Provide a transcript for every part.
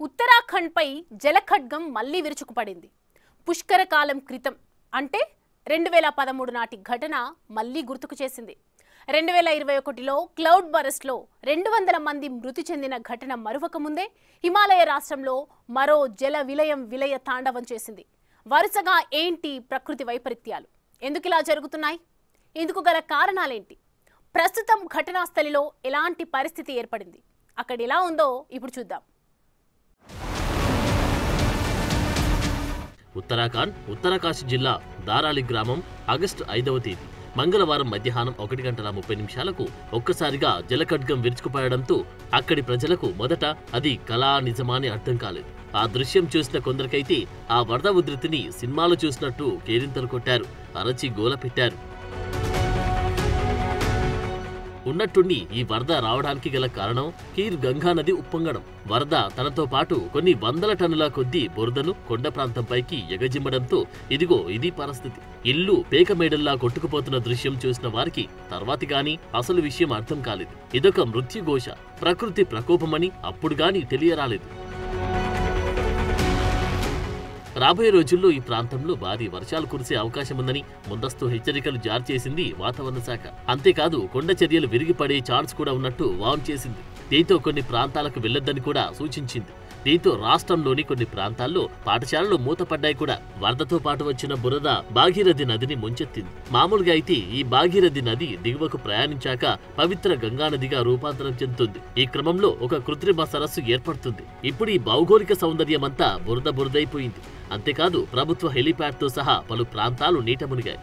ఉత్తరాఖండ్పై జలఖడ్గం మళ్లీ విరుచుకుపడింది. పుష్కర కాలం క్రితం అంటే 2013 నాటి ఘటన మళ్లీ గుర్తుకు చేసింది. 2021లో క్లౌడ్ బరస్ట్లో 200 మంది మృతి చెందిన ఘటన మరువక ముందే హిమాలయ రాష్ట్రంలో మరో జల విలయ తాండవం చేసింది. వరుసగా ఏంటి ప్రకృతి వైపరీత్యాలు? ఎందుకిలా జరుగుతున్నాయి? ఇందుకు గల కారణాలేంటి? ప్రస్తుతం ఘటనా స్థలిలో ఎలాంటి పరిస్థితి ఏర్పడింది? అక్కడ ఎలా ఉందో ఇప్పుడు చూద్దాం. ఉత్తరాఖండ్ ఉత్తరకాశీ జిల్లా దారాలి గ్రామం ఆగస్టు 5వ తేదీ మంగళవారం మధ్యాహ్నం 1:30 ఒక్కసారిగా జలఖడ్గం విరుచుకుపడడంతో అక్కడి ప్రజలకు మొదట అది కళా నిజమా అని అర్థం కాలేదు. ఆ దృశ్యం చూసిన కొందరికైతే ఆ వరద ఉధృతిని సినిమాలో చూసినట్టు కేరింతలు కొట్టారు, అరచి గోల పెట్టారు. ఉన్నట్టుండి ఈ వరద రావడానికి గల కారణం కీర్ గంగా నది ఉప్పొంగడం. వరద తనతో పాటు కొన్ని వందల టన్నుల కొద్దీ బురదను కొండ ప్రాంతంపైకి ఎగజిమ్మడంతో ఇదిగో ఇది పరిస్థితి. ఇల్లు పేకమేడల్లా కొట్టుకుపోతున్న దృశ్యం చూసిన వారికి తర్వాతి గాని అసలు విషయం అర్థం కాలేదు. ఇదొక మృత్యుఘోష, ప్రకృతి ప్రకోపమని అప్పుడు గాని తెలియరాలేదు. రాబోయే రోజుల్లో ఈ ప్రాంతంలో భారీ వర్షాలు కురిసే అవకాశం ఉందని ముందస్తు హెచ్చరికలు జారీ చేసింది వాతావరణ శాఖ. అంతేకాదు కొండ చర్యలు విరిగిపడే ఛాన్స్ కూడా ఉన్నట్టు వార్న్ చేసింది. దీంతో కొన్ని ప్రాంతాలకు వెళ్లొద్దని కూడా సూచించింది. దీంతో రాష్ట్రంలోని కొన్ని ప్రాంతాల్లో పాఠశాలలు మూతపడ్డాయి కూడా. వరదతో పాటు వచ్చిన బురద భాగీరథి నదిని ముంచెత్తింది. మామూలుగా అయితే ఈ భాగీరథి నది దిగువకు ప్రయాణించాక పవిత్ర గంగానదిగా రూపాంతరం చెందుతుంది. ఈ క్రమంలో ఒక కృత్రిమ సరస్సు ఏర్పడుతుంది. ఇప్పుడు ఈ భౌగోళిక సౌందర్యమంతా బురదైపోయింది. అంతేకాదు ప్రభుత్వ హెలీప్యాడ్తో సహా పలు ప్రాంతాలు నీట మునిగాయి.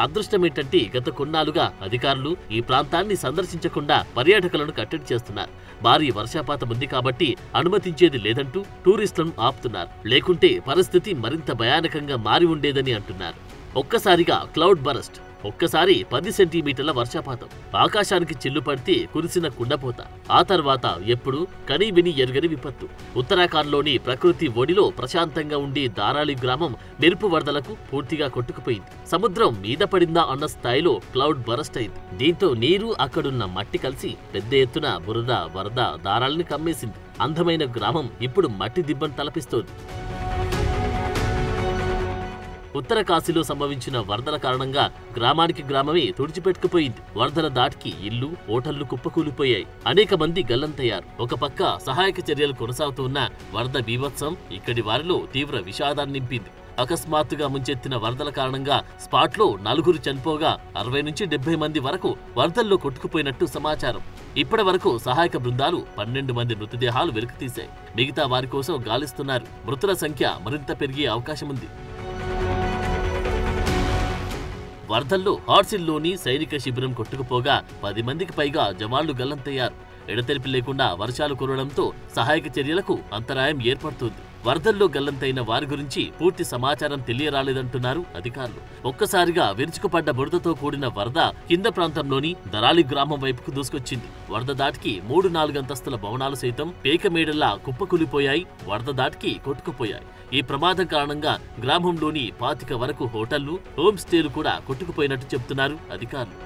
అదృష్టమేంటంటే గత కొన్నాళ్లుగా అధికారులు ఈ ప్రాంతాన్ని సందర్శించకుండా పర్యాటకులను కట్టడి చేస్తున్నారు. భారీ వర్షపాతం ఉంది కాబట్టి అనుమతించేది లేదంటూ టూరిస్టులను ఆపుతున్నారు. లేకుంటే పరిస్థితి మరింత భయానకంగా మారి ఉండేదని అంటున్నారు. ఒక్కసారిగా క్లౌడ్ బరస్ట్, ఒక్కసారి 10 సెంటీమీటర్ల వర్షపాతం, ఆకాశానికి చిల్లు పడితే కురిసిన కుండపోత, ఆ తర్వాత ఎప్పుడు కనీవిని ఎరుగని విపత్తు. ఉత్తరాఖండ్లోని ప్రకృతి ఒడిలో ప్రశాంతంగా ఉండే దారాలి గ్రామం మెరుపు వరదలకు పూర్తిగా కొట్టుకుపోయింది. సముద్రం మీద పడిందా అన్న స్థాయిలో క్లౌడ్ బరస్ట్ అయింది. దీంతో నీరు అక్కడున్న మట్టి కలిసి పెద్ద ఎత్తున బురద వరద దారాలని కమ్మేసింది. అందమైన గ్రామం ఇప్పుడు మట్టి దిబ్బను తలపిస్తోంది. ఉత్తరకాశీలో సంభవించిన వరదల కారణంగా గ్రామానికి గ్రామమే తుడిచిపెట్టుకుపోయింది. వరదల దాటికి ఇల్లు, హోటళ్లు కుప్పకూలిపోయాయి. అనేక మంది గల్లంతయ్యారు. ఒక పక్క సహాయక చర్యలు కొనసాగుతూ ఉన్న వరద బీభత్సం ఇక్కడి వారిలో తీవ్ర విషాదాన్ని నింపింది. అకస్మాత్తుగా ముంచెత్తిన వరదల కారణంగా స్పాట్లో 4 చనిపోగా 60 నుంచి 70 మంది వరకు వరదల్లో కొట్టుకుపోయినట్టు సమాచారం. ఇప్పటి వరకు సహాయక బృందాలు 12 మంది మృతదేహాలు వెలికితీశాయి. మిగతా వారి కోసం గాలిస్తున్నారు. మృతుల సంఖ్య మరింత పెరిగే అవకాశం ఉంది. వరదల్లో హార్సిల్లోని సైనిక శిబిరం కొట్టుకుపోగా 10 మందికి పైగా జవాన్లు గల్లంతయ్యారు. ఎడతెరిపి లేకుండా వర్షాలు కురవడంతో సహాయక చర్యలకు అంతరాయం ఏర్పడుతుంది. వరదల్లో గల్లంతైన వారి గురించి పూర్తి సమాచారం తెలియరాలేదంటున్నారు అధికారులు. ఒక్కసారిగా విరుచుకుపడ్డ బురదతో కూడిన వరద కింద ప్రాంతంలోని దరాలి గ్రామం వైపుకు దూసుకొచ్చింది. వరద దాటికి 3-4 అంతస్తుల భవనాలు సైతం పేకమేడల్లా కుప్పకూలిపోయాయి, వరద దాటికి కొట్టుకుపోయాయి. ఈ ప్రమాదం కారణంగా గ్రామంలోని 25 వరకు హోటళ్లు, హోమ్ స్టేలు కూడా కొట్టుకుపోయినట్టు చెబుతున్నారు అధికారులు.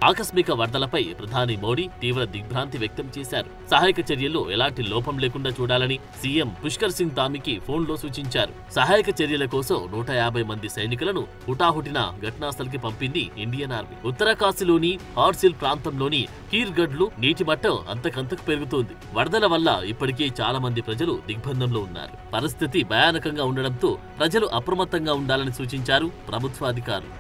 ఆకస్మిక వరదలపై ప్రధాని మోడీ తీవ్ర దిగ్భ్రాంతి వ్యక్తం చేశారు. సహాయక చర్యల్లో ఎలాంటి లోపం లేకుండా చూడాలని సీఎం పుష్కర్ సింగ్ ధామీకి ఫోన్లో సూచించారు. సహాయక చర్యల కోసం 150 మంది సైనికులను హుటాహుటిన ఘటనాస్థలికి పంపింది ఇండియన్ ఆర్మీ. ఉత్తరకాశీలోని హార్సిల్ ప్రాంతంలోని కీర్గఢ్లో నీటి మట్టం అంతకంతకు పెరుగుతోంది. వరదల వల్ల ఇప్పటికే చాలా మంది ప్రజలు దిగ్బంధంలో ఉన్నారు. పరిస్థితి భయానకంగా ఉండడంతో ప్రజలు అప్రమత్తంగా ఉండాలని సూచించారు ప్రభుత్వ అధికారులు.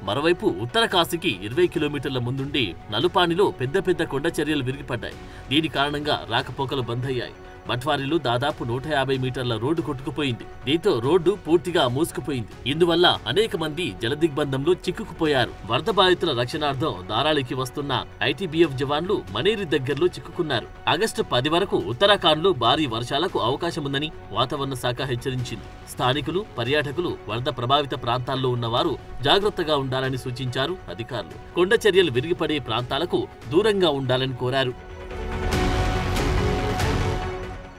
మరోవైపు ఉత్తరకాశీకి 20 కిలోమీటర్ల ముందుండి నలుపానిలో పెద్ద కొండ చర్యలు విరిగిపడ్డాయి. దీని కారణంగా రాకపోకలు బంద్ అయ్యాయి. బట్వారిలో దాదాపు 150 మీటర్ల రోడ్డు కొట్టుకుపోయింది. దీంతో రోడ్డు పూర్తిగా మూసుకుపోయింది. ఇందువల్ల అనేక మంది జలదిగ్బంధంలో చిక్కుకుపోయారు. వరద బాధితుల రక్షణార్థం దారాలికి వస్తున్న ఐటీబీఎఫ్ జవాన్లు మనేరి దగ్గరలో చిక్కుకున్నారు. ఆగస్టు 10 వరకు ఉత్తరాఖండ్లో భారీ వర్షాలకు అవకాశం ఉందని వాతావరణ శాఖ హెచ్చరించింది. స్థానికులు, పర్యాటకులు, వరద ప్రభావిత ప్రాంతాల్లో ఉన్నవారు జాగ్రత్తగా ఉండాలని సూచించారు అధికారులు. కొండ చర్యలు విరిగిపడే ప్రాంతాలకు దూరంగా ఉండాలని కోరారు.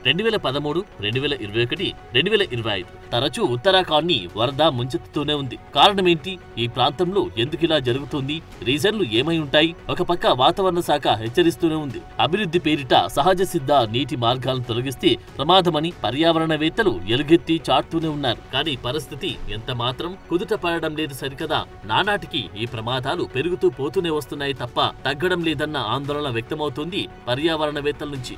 2013, 2021, 2025 తరచూ ఉత్తరాఖండ్ని వరద ముంచెత్తుతూనే ఉంది. కారణమేంటి? ఈ ప్రాంతంలో ఎందుకిలా జరుగుతుంది? రీజన్లు ఏమై ఉంటాయి? ఒక పక్క వాతావరణ శాఖ హెచ్చరిస్తూనే ఉంది. అభివృద్ధి పేరిట సహజ సిద్ధ నీటి మార్గాలను తొలగిస్తే ప్రమాదమని పర్యావరణవేత్తలు ఎలుగెత్తి చాటుతూనే ఉన్నారు. కానీ పరిస్థితి ఎంత మాత్రం కుదుట పడడం లేదు సరికదా. నానాటికి ఈ ప్రమాదాలు పెరుగుతూ పోతూనే వస్తున్నాయి తప్ప తగ్గడం లేదన్న ఆందోళన వ్యక్తమవుతుంది పర్యావరణవేత్తల నుంచి.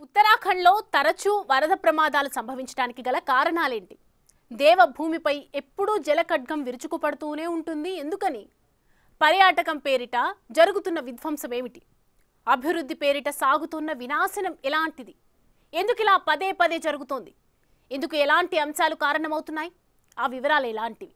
ఉత్తరాఖండ్లో తరచూ వరద ప్రమాదాలు సంభవించడానికి గల కారణాలేంటి? దేవభూమిపై ఎప్పుడూ జలఖడ్గం విరుచుకుపడుతూనే ఉంటుంది. ఎందుకని? పర్యాటకం పేరిట జరుగుతున్న విధ్వంసం ఏమిటి? అభివృద్ధి పేరిట సాగుతున్న వినాశనం ఎలాంటిది? ఎందుకు ఇలా పదే పదే జరుగుతోంది? ఇందుకు ఎలాంటి అంశాలు కారణమవుతున్నాయి? ఆ వివరాలు ఎలాంటివి?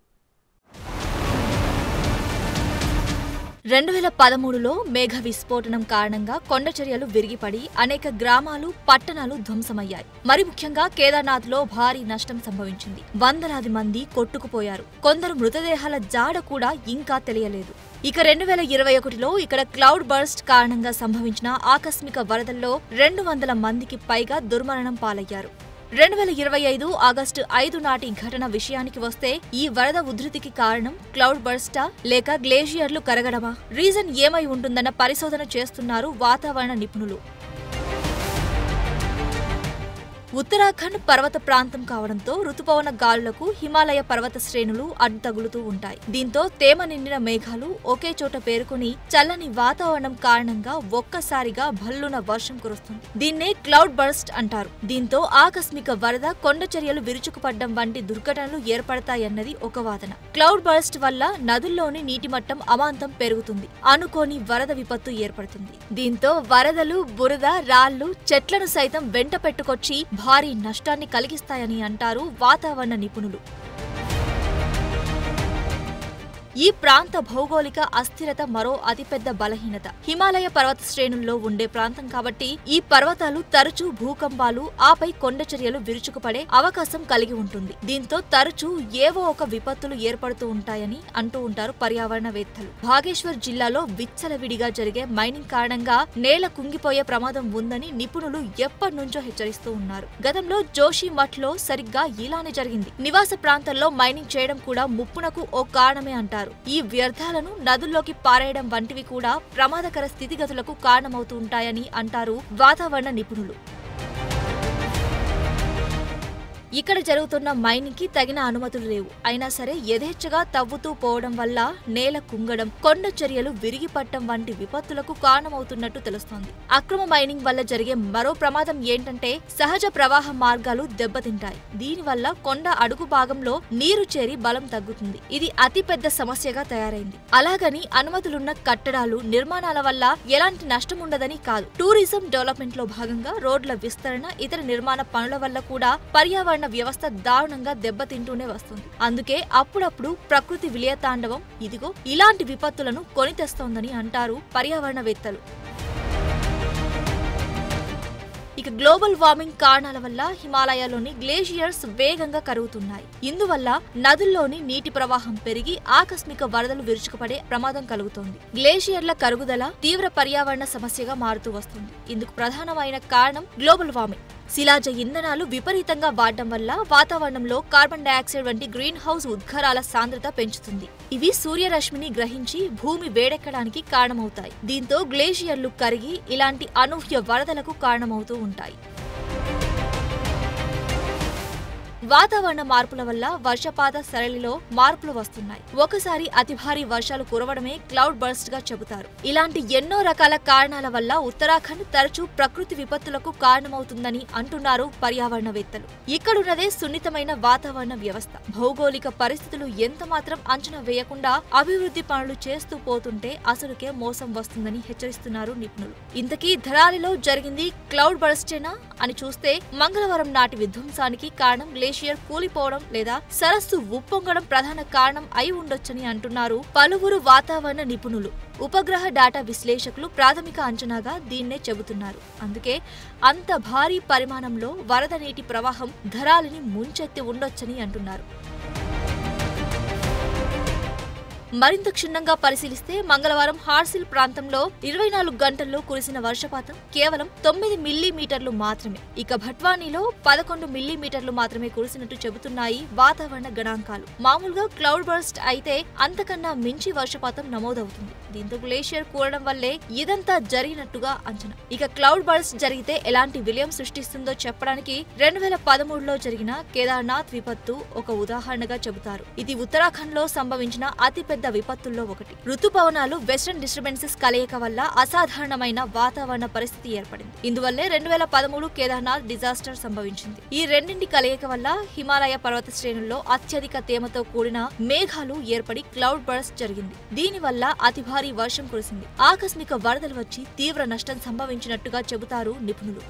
2013లో మేఘ విస్ఫోటనం కారణంగా కొండచర్యలు విరిగిపడి అనేక గ్రామాలు, పట్టణాలు ధ్వంసమయ్యాయి. మరి ముఖ్యంగా కేదార్నాథ్లో భారీ నష్టం సంభవించింది. వందలాది మంది కొట్టుకుపోయారు. కొందరు మృతదేహాల జాడ కూడా ఇంకా తెలియలేదు. ఇక 2021లో ఇక్కడ క్లౌడ్ బర్స్ట్ కారణంగా సంభవించిన ఆకస్మిక వరదల్లో 200 మందికి పైగా దుర్మరణం పాలయ్యారు. 2025 ఆగస్టు 5 నాటి ఘటన విషయానికి వస్తే ఈ వరద ఉధృతికి కారణం క్లౌడ్ బర్స్టా లేక గ్లేషియర్లు కరగడమా? రీజన్ ఏమై ఉంటుందన్న పరిశోధన చేస్తున్నారు వాతావరణ నిపుణులు. ఉత్తరాఖండ్ పర్వత ప్రాంతం కావడంతో రుతుపవన గాలులకు హిమాలయ పర్వత శ్రేణులు అడ్డు తగులుతూ ఉంటాయి. దీంతో తేమ నిండిన మేఘాలు ఒకే చోట పేరుకుని చల్లని వాతావరణం కారణంగా ఒక్కసారిగా భల్లున వర్షం కురుస్తుంది. దీన్నే క్లౌడ్ బర్స్ట్ అంటారు. దీంతో ఆకస్మిక వరద, కొండచర్యలు విరుచుకుపడ్డం వంటి దుర్ఘటనలు ఏర్పడతాయన్నది ఒక వాదన. క్లౌడ్ బర్స్ట్ వల్ల నదుల్లోని నీటి మట్టం అమాంతం పెరుగుతుంది. అనుకోని వరద విపత్తు ఏర్పడుతుంది. దీంతో వరదలు, బురద, రాళ్లు, చెట్లను సైతం వెంట పెట్టుకొచ్చి భారీ నష్టాన్ని కలిగిస్తాయని అంటారు వాతావరణ నిపుణులు. ఈ ప్రాంత భౌగోళిక అస్థిరత మరో అతిపెద్ద బలహీనత. హిమాలయ పర్వత శ్రేణుల్లో ఉండే ప్రాంతం కాబట్టి ఈ పర్వతాలు తరచూ భూకంపాలు, ఆపై కొండచర్యలు విరుచుకుపడే అవకాశం కలిగి ఉంటుంది. దీంతో తరచూ ఏవో ఒక విపత్తులు ఏర్పడుతూ ఉంటాయని అంటూ ఉంటారు పర్యావరణవేత్తలు. బాగేశ్వర్ జిల్లాలో విచ్చలవిడిగా జరిగే మైనింగ్ కారణంగా నేల కుంగిపోయే ప్రమాదం ఉందని నిపుణులు ఎప్పటి నుంచో హెచ్చరిస్తూ ఉన్నారు. గతంలో జోషిమఠ్లో సరిగ్గా ఇలానే జరిగింది. నివాస ప్రాంతాల్లో మైనింగ్ చేయడం కూడా ముప్పునకు ఓ కారణమే అంటారు. ఈ వ్యర్థాలను నదుల్లోకి పారేయడం వంటివి కూడా ప్రమాదకర స్థితిగతులకు కారణమవుతూ ఉంటాయని అంటారు వాతావరణ నిపుణులు. ఇక్కడ జరుగుతున్న మైనింగ్ కి తగిన అనుమతులు లేవు. అయినా సరే యథేచ్ఛగా తవ్వుతూ పోవడం వల్ల నేల కుంగడం, కొండ చర్యలు విరిగిపట్టడం వంటి విపత్తులకు కారణమవుతున్నట్టు తెలుస్తోంది. అక్రమ మైనింగ్ వల్ల జరిగే మరో ప్రమాదం ఏంటంటే సహజ ప్రవాహ మార్గాలు దెబ్బతింటాయి. దీనివల్ల కొండ అడుగు భాగంలో నీరు చేరి బలం తగ్గుతుంది. ఇది అతిపెద్ద సమస్యగా తయారైంది. అలాగని అనుమతులున్న కట్టడాలు, నిర్మాణాల వల్ల ఎలాంటి నష్టం ఉండదని కాదు. టూరిజం డెవలప్మెంట్ లో భాగంగా రోడ్ల విస్తరణ, ఇతర నిర్మాణ పనుల వల్ల కూడా పర్యావరణ వ్యవస్థ దారుణంగా దెబ్బతింటూనే వస్తుంది. అందుకే అప్పుడప్పుడు ప్రకృతి విలయతాండవం ఇదిగో ఇలాంటి విపత్తులను కొని తెస్తోందని అంటారు పర్యావరణవేత్తలు. ఇక గ్లోబల్ వార్మింగ్ కారణాల వల్ల హిమాలయాల్లోని గ్లేషియర్స్ వేగంగా కరుగుతున్నాయి. ఇందువల్ల నదుల్లోని నీటి ప్రవాహం పెరిగి ఆకస్మిక వరదలు విరుచుకుపడే ప్రమాదం కలుగుతోంది. గ్లేషియర్ల కరుగుదల తీవ్ర పర్యావరణ సమస్యగా మారుతూ వస్తుంది. ఇందుకు ప్రధానమైన కారణం గ్లోబల్ వార్మింగ్. శిలాజ ఇంధనాలు విపరీతంగా వాడడం వల్ల వాతావరణంలో కార్బన్ డయాక్సైడ్ వంటి గ్రీన్ హౌస్ ఉద్గారాల సాంద్రత పెంచుతుంది. ఇవి సూర్యరశ్మిని గ్రహించి భూమి వేడెక్కడానికి కారణమవుతాయి. దీంతో గ్లేషియర్లు కరిగి ఇలాంటి అనూహ్య వరదలకు కారణమవుతూ ఉంటాయి. వాతావరణ మార్పుల వల్ల వర్షపాత సరళిలో మార్పులు వస్తున్నాయి. ఒకసారి అతి భారీ వర్షాలు కురవడమే క్లౌడ్ బర్స్ట్ గా చెబుతారు. ఇలాంటి ఎన్నో రకాల కారణాల వల్ల ఉత్తరాఖండ్ తరచూ ప్రకృతి విపత్తులకు కారణమవుతుందని అంటున్నారు పర్యావరణవేత్తలు. ఇక్కడున్నదే సున్నితమైన వాతావరణ వ్యవస్థ. భౌగోళిక పరిస్థితులు ఎంత మాత్రం అంచనా వేయకుండా అభివృద్ధి పనులు చేస్తూ పోతుంటే అసలుకే మోసం వస్తుందని హెచ్చరిస్తున్నారు నిపుణులు. ఇంతకీ ధరాలిలో జరిగింది క్లౌడ్ బర్స్టేనా అని చూస్తే మంగళవారం నాటి విధ్వంసానికి కారణం గ్లేషియర్ కూలిపోవడం లేదా సరస్సు ఉప్పొంగడం ప్రధాన కారణం అయి ఉండొచ్చని అంటున్నారు పలువురు వాతావరణ నిపుణులు. ఉపగ్రహ డేటా విశ్లేషకులు ప్రాథమిక అంచనాగా దీన్నే చెబుతున్నారు. అందుకే అంత భారీ పరిమాణంలో వరద నీటి ప్రవాహం ధరాలిని ముంచెత్తి ఉండొచ్చని అంటున్నారు. మరింత క్షుణ్ణంగా పరిశీలిస్తే మంగళవారం హార్సిల్ ప్రాంతంలో 24 గంటల్లో కురిసిన వర్షపాతం కేవలం 9 మిల్లీమీటర్లు మాత్రమే. ఇక భట్వానీలో 11 మిల్లీమీటర్లు మాత్రమే కురిసినట్టు చెబుతున్నాయి వాతావరణ గణాంకాలు. మామూలుగా క్లౌడ్ బర్స్ట్ అయితే అంతకన్నా మించి వర్షపాతం నమోదవుతుంది. దీంతో గ్లేషియర్ కూలడం వల్లే ఇదంతా జరిగినట్టుగా అంచనా. ఇక క్లౌడ్ బర్స్ట్ జరిగితే ఎలాంటి విలయం సృష్టిస్తుందో చెప్పడానికి 2013లో జరిగిన కేదార్నాథ్ విపత్తు ఒక ఉదాహరణగా చెబుతారు. ఇది ఉత్తరాఖండ్ లో సంభవించిన అతిపెద్ద విపత్తుల్లో ఒకటి. రుతుపవనాలు వెస్టర్న్ డిస్టర్బెన్సెస్ కలయిక వల్ల అసాధారణమైన వాతావరణ పరిస్థితి ఏర్పడింది. ఇందువల్లే 2013 కేదార్నాథ్ డిజాస్టర్ సంభవించింది. ఈ రెండింటి కలయిక వల్ల హిమాలయ పర్వత శ్రేణుల్లో అత్యధిక తేమతో కూడిన మేఘాలు ఏర్పడి క్లౌడ్ బర్స్ట్ జరిగింది. దీనివల్ల అతి భారీ వర్షం కురిసింది. ఆకస్మిక వరదలు వచ్చి తీవ్ర నష్టం సంభవించినట్టుగా చెబుతారు నిపుణులు.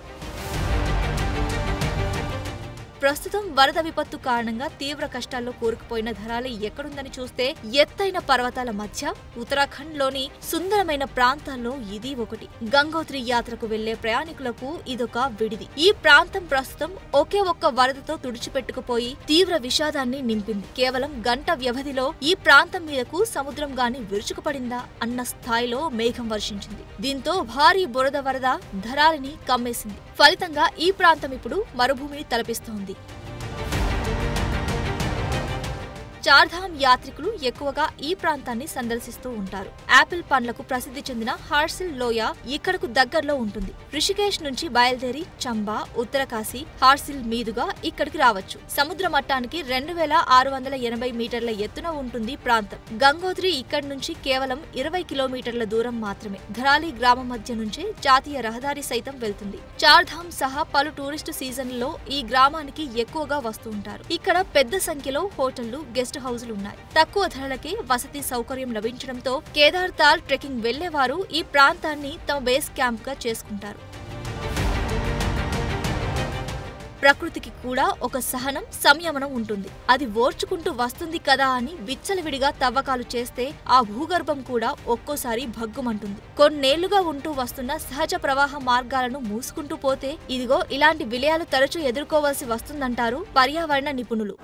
ప్రస్తుతం వరద విపత్తు కారణంగా తీవ్ర కష్టాల్లో కూరుకుపోయిన ధరాలి ఎక్కడుందని చూస్తే ఎత్తైన పర్వతాల మధ్య ఉత్తరాఖండ్ లోని సుందరమైన ప్రాంతాల్లో ఇది ఒకటి. గంగోత్రి యాత్రకు వెళ్లే ప్రయాణికులకు ఇదొక విడిది. ఈ ప్రాంతం ప్రస్తుతం ఒకే ఒక్క వరదతో తుడిచిపెట్టుకుపోయి తీవ్ర విషాదాన్ని నింపింది. కేవలం గంట వ్యవధిలో ఈ ప్రాంతం మీదకు సముద్రం గాని విరుచుకుపడిందా అన్న స్థాయిలో మేఘం వర్షించింది. దీంతో భారీ బురద వరద ధరాలిని కమ్మేసింది. ఫలితంగా ఈ ప్రాంతం ఇప్పుడు మరుభూమిని తలపిస్తోంది. చార్ధామ్ యాత్రికులు ఎక్కువగా ఈ ప్రాంతాన్ని సందర్శిస్తూ ఉంటారు. యాపిల్ పండ్లకు ప్రసిద్ధి చెందిన హార్సిల్ లోయ ఇక్కడకు దగ్గరలో ఉంటుంది. రిషికేశ్ నుంచి బయలుదేరి చంబా, ఉత్తరకాశీ, హార్సిల్ మీదుగా ఇక్కడికి రావచ్చు. సముద్ర మట్టానికి 2680 మీటర్ల ఎత్తున ఉంటుంది ప్రాంతం. గంగోత్రి ఇక్కడి నుంచి కేవలం 20 కిలోమీటర్ల దూరం మాత్రమే. ధరాలి గ్రామం మధ్య నుంచే జాతీయ రహదారి సైతం వెళ్తుంది. చార్ధామ్ సహా పలు టూరిస్టు సీజన్లలో ఈ గ్రామానికి ఎక్కువగా వస్తూ ఉంటారు. ఇక్కడ పెద్ద సంఖ్యలో హోటళ్లు, గెస్ట్ హౌజులు ఉన్నాయి. తక్కువ ధరలకే వసతి సౌకర్యం లభించడంతో కేదార్ తాల్ ట్రెక్కింగ్ వెళ్లేవారు ఈ ప్రాంతాన్ని తమ బేస్ క్యాంప్ గా చేసుకుంటారు. ప్రకృతికి కూడా ఒక సహనం, సంయమనం ఉంటుంది. అది ఓర్చుకుంటూ వస్తుంది కదా అని విచ్చలవిడిగా తవ్వకాలు చేస్తే ఆ భూగర్భం కూడా ఒక్కోసారి భగ్గుమంటుంది. కొన్నేళ్లుగా ఉంటూ వస్తున్న సహజ ప్రవాహ మార్గాలను మూసుకుంటూ పోతే ఇదిగో ఇలాంటి విలయాలు తరచూ ఎదుర్కోవాల్సి వస్తుందంటారు పర్యావరణ నిపుణులు.